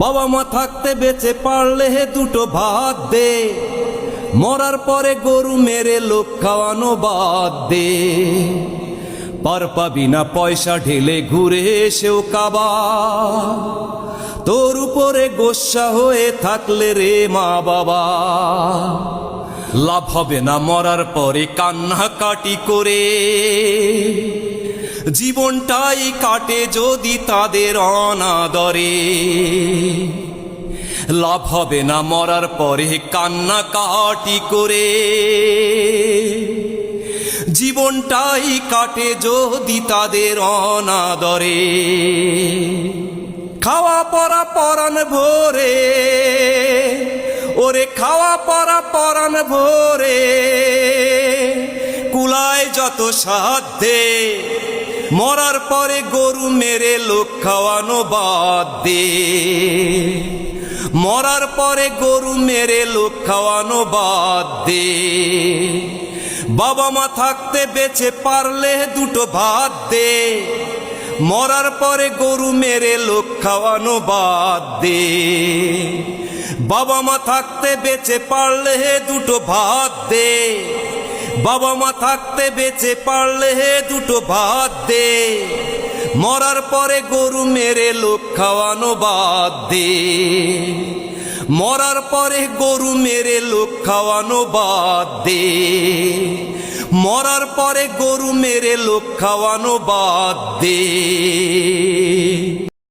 বাবা মা থাকতে বেঁচে পারলে দুটো ভাত দে, মরার পরে গরু মেরে লোক খাওয়ানো বাদ দে। পার পাবি না পয়সা ঢেলে ঘুরে এসেও কাবা, তোর উপরে গোস্সা হয়ে থাকলে রে মা বাবা। লাভ হবে না মরার পরে কান্নাকাটি করে, জীবনটাই কাটে যদি তাদের অনাদরে। লাভ হবে না মরার পরে কান্নাকাটি করে, জীবনটাই কাটে যদি তাদের অনাদরে। খাওয়া পরা পরাণ ভরে, ওরে খাওয়া পরা পরাণ ভরে, কুলায় যত সাধ্যে, মরার পরে গরু মেরে লোক খাওয়ানো বাদ দে। মরার পরে গরু মেরে লোক খাওয়ানো বাদ দে। বাবা মা থাকতে বেঁচে পারলে দুটো ভাত দে, মরার পরে গরু মেরে লোক খাওয়ানো বাদ দে। বাবা মা থাকতে বেঁচে পারলে দুটো ভাত দে, বাবা মা থাকতে বেঁচে পারলে দুটো ভাত দে, মরার পরে গরু মেরে লোক খাওয়ানো বাদ দে। মরার পরে গরু মেরে লোক খাওয়ানো বাদ দে। মরার পরে গরু মেরে লোক খাওয়ানো বাদ দে।